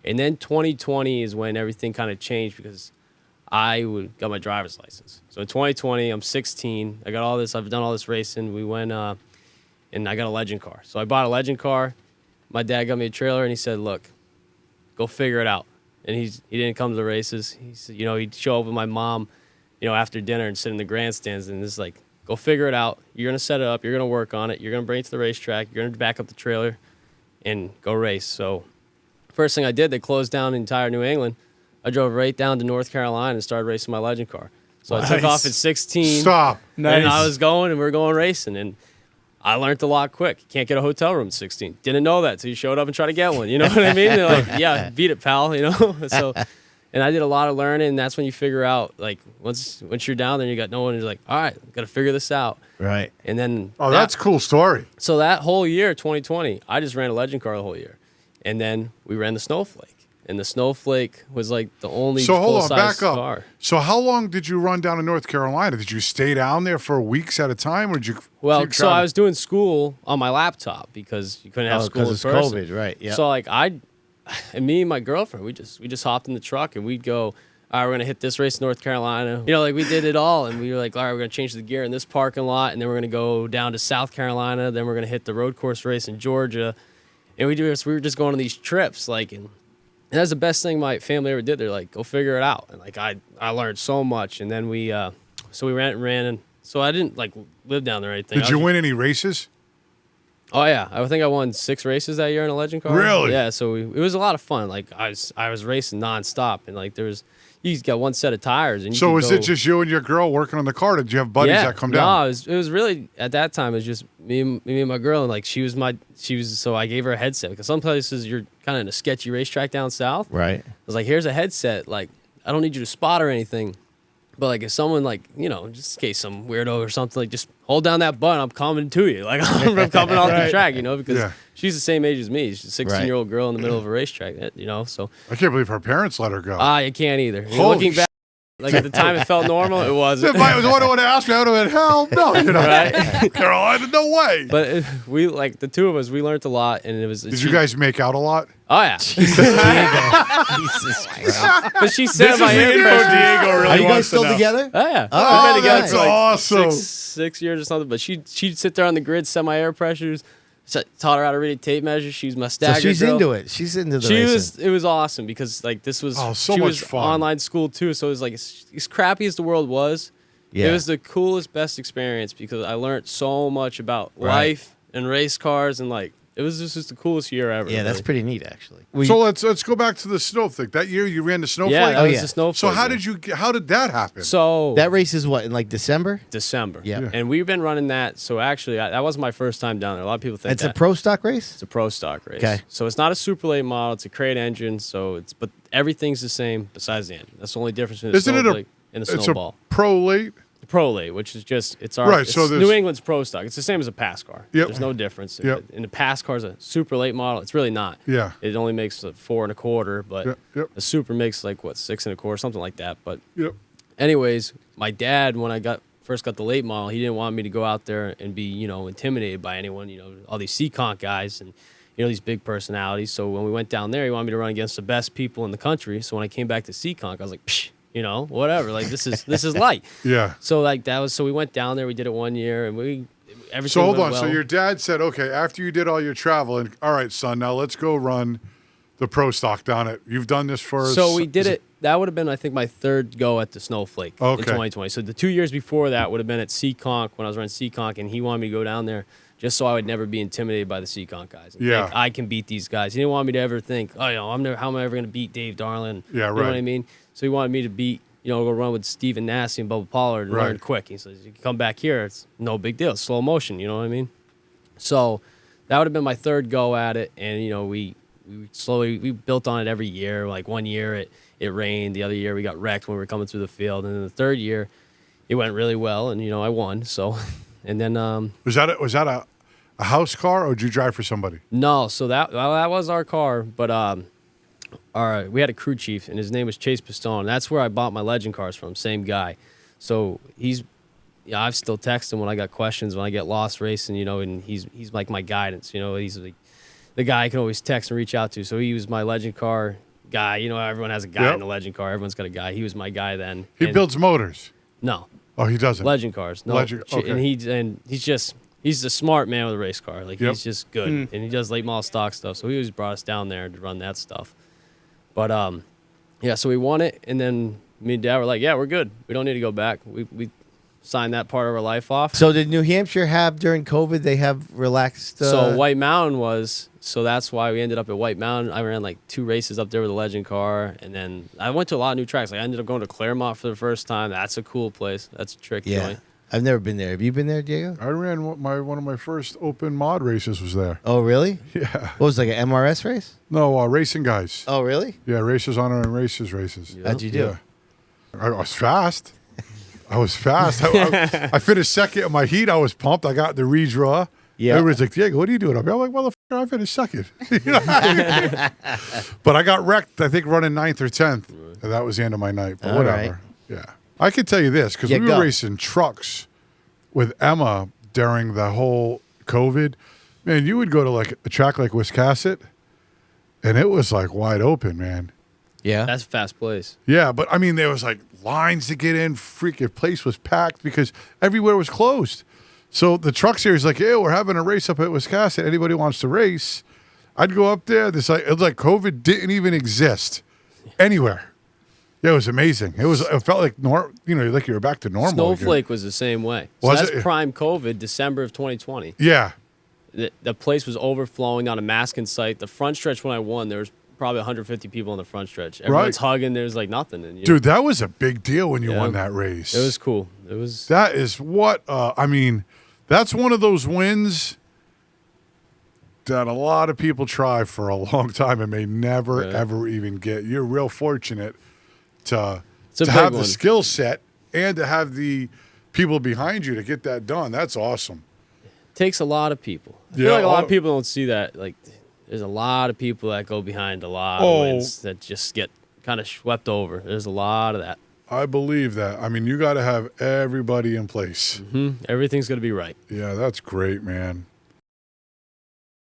And then 2020 is when everything kind of changed because got my driver's license. So in 2020, I'm 16. I got all this. I've done all this racing. We went and I got a legend car. So I bought a legend car. My dad got me a trailer, and he said, "Look, go figure it out." And he didn't come to the races. He said, he'd show up with my mom, after dinner and sit in the grandstands, and it's like, go figure it out. You're gonna set it up. You're gonna work on it. You're gonna bring it to the racetrack. You're gonna back up the trailer, and go race. So first thing I did, they closed down the entire New England. I drove right down to North Carolina and started racing my legend car. So I took off at 16. Stop. Nice. And I was going, and we were going racing, and I learned a lot quick. You can't get a hotel room at 16. Didn't know that, so you showed up and tried to get one. You know what I mean? They're like, yeah, beat it, pal. So, and I did a lot of learning. And that's when you figure out, like, once you're down there, and you got no one. You're like, all right, got to figure this out. Right. And then that's a cool story. So that whole year, 2020, I just ran a legend car the whole year, and then we ran the Snowflake. And the Snowflake was like the only full-size car. So how long did you run down to North Carolina? Did you stay down there for weeks at a time, or did you? So I was doing school on my laptop because you couldn't have school in person. Because it's COVID, right? Yeah. So like and me and my girlfriend, we just hopped in the truck and we'd go, all right, we're gonna hit this race in North Carolina. Like we did it all, and we were like, all right, we're gonna change the gear in this parking lot, and then we're gonna go down to South Carolina, then we're gonna hit the road course race in Georgia, and we were just going on these trips, like and that's the best thing my family ever did. They're like, go figure it out. And like I learned so much. And then we ran and so I didn't like live down there or anything. Did you win any races? Oh yeah, I think I won 6 races that year in a legend car. Really? Yeah. So it was a lot of fun. Like I was racing nonstop, and like you got one set of tires. And so was it just you and your girl working on the car? Did you have buddies that come down? No, it was really at that time. It was just me and my girl, and like she was so I gave her a headset because some places you're kind of in a sketchy racetrack down south. Right. I was like, here's a headset. Like I don't need you to spot or anything, but like if someone like just in case some weirdo or something, like just hold down that button. I'm coming to you. Like I'm coming off the track, because she's the same age as me. She's a 16-year-old girl in the middle of a racetrack. So I can't believe her parents let her go. You can't either. Looking back. Like at the time, it felt normal. It wasn't. If I was the one who would have asked me, I would have been hell no, right? Girl, I had no way. But we the two of us, we learned a lot, and it was. Did you guys make out a lot? Oh yeah. Jesus Christ. But she said my Diego really Are you guys still together? Oh yeah. Oh, we've been together that's for like awesome. 6 years or something. But she'd sit there on the grid, set my air pressures. Taught her how to read a tape measure. She's my stagger. So she's girl. into it. She's into the racing. It was awesome because like this was so she much was fun. Online school too. So it was like as crappy as the world was. Yeah. It was the coolest, best experience because I learned so much about life and race cars, and like it was just the coolest year ever. Yeah, that's pretty neat actually. So let's go back to the Snowflake. That year you ran the Snowflake? Yeah, that was the Snowflake. So how did that happen? So that race is what, in like December? December. Yeah. And we've been running that. So actually, that wasn't my first time down there. A lot of people think it's a pro stock race? It's a pro stock race. Okay. So it's not a super late model. It's a crate engine. But everything's the same besides the engine. That's the only difference between the Snowflake and the Snowball. It's a pro late? Pro late, which is just it's New England's pro stock. It's the same as a pass car. Yep. There's no difference. Yep. And the pass car is a super late model. It's really not. Yeah. It only makes 4 1/4, but the super makes like 6 1/4, something like that. But anyways, my dad, when I first got the late model, he didn't want me to go out there and be intimidated by anyone. All these C-Conk guys and these big personalities. So when we went down there, he wanted me to run against the best people in the country. So when I came back to C-Conk, I was like, psh. Whatever. Like this is light. Yeah. So like that was. So we went down there. We did it 1 year, and everything. So hold on. Well. So your dad said, okay, after you did all your traveling, all right, son, now let's go run the pro stock down it. You've done this for us. So we did it. That would have been, I think, my third go at the Snowflake in 2020. So the 2 years before that would have been at C-Conk when I was running C-Conk, and he wanted me to go down there just so I would never be intimidated by the C-Conk guys. And think I can beat these guys. He didn't want me to ever think, how am I ever going to beat Dave Darlin? Yeah, right. You know what I mean? So he wanted me to beat, go run with Steven Nassie and Bubba Pollard and learn quick. He says, you can come back here. It's no big deal. It's slow motion. You know what I mean? So that would have been my third go at it. And, we slowly built on it every year. Like 1 year it rained. The other year we got wrecked when we were coming through the field. And then the third year it went really well. And, I won. So, and then. Was that a house car or did you drive for somebody? No. So that was our car. But, we had a crew chief, and his name was Chase Pistone. That's where I bought my legend cars from, same guy. So I've still text him when I got questions, when I get lost racing, and he's like my guidance. He's like the guy I can always text and reach out to. So he used my legend car guy. You know, everyone has a guy Yep. in the legend car. Everyone's got a guy. He was my guy then. He And- builds motors. No, Oh, he doesn't. legend cars. No, Legend- okay. and he's a smart man with a race car. Like Yep. he's just good, and he does late model stock stuff. So he always brought us down there to run that stuff. But yeah. So we won it, and then me and Dad were like, "Yeah, we're good. We don't need to go back. We signed that part of our life off." So did New Hampshire have during COVID? They have relaxed. So White Mountain was, so that's why we ended up at White Mountain. I ran like 2 races up there with a legend car, and then I went to a lot of new tracks. Like I ended up going to Claremont for the first time. That's a cool place. That's a trick Yeah, joint. I've never been there. Have you been there, Diego? I ran one of my first open mod races was there. Oh, really? Yeah. What was it, like an MRS race? No, racing guys. Oh, really? Yeah, races on and races. How'd you do? Yeah. I was fast. I finished second in my heat. I was pumped. I got the redraw. Yeah. Everybody's like, Diego, what are you doing up here? I'm like, motherfucker, I finished second. You know? But I got wrecked, I think, running 9th or 10th. And that was the end of my night. But All whatever. right. Yeah. I can tell you this, because Yeah, we were go. racing trucks with Emma during the whole COVID. Man, you would go to like a track like Wiscasset, and it was like wide open, man. Yeah. That's a fast place. Yeah, but I mean, there was like lines to get in. Freaking place was packed because everywhere was closed. So the truck series like, yeah, we're having a race up at Wiscasset. Anybody wants to race? I'd go up there. It was like COVID didn't even exist anywhere. Yeah, it was amazing. It felt like like you were back to normal. Snowflake again. was the same way. So Was that's it? prime COVID, December of 2020. Yeah, The place was overflowing on a masking site. The front stretch when I won, there was probably 150 people in the front stretch. Everyone's hugging. There's like nothing. And dude, that was a big deal when you Yeah. won that race. It was cool. It was. That is what I mean. That's one of those wins that a lot of people try for a long time and may never Yeah. ever even get. You're real fortunate to It's a big have the one. skill set and to have the people behind you to get that done. That's awesome. Takes a lot of people. I feel Yeah, like a lot all- of people don't see that. Like, there's a lot of people that go behind a lot Oh. of wins that just get kind of swept over. There's a lot of that. I believe that. I mean, you got to have everybody in place. Everything's gonna be right. Yeah, that's great, man.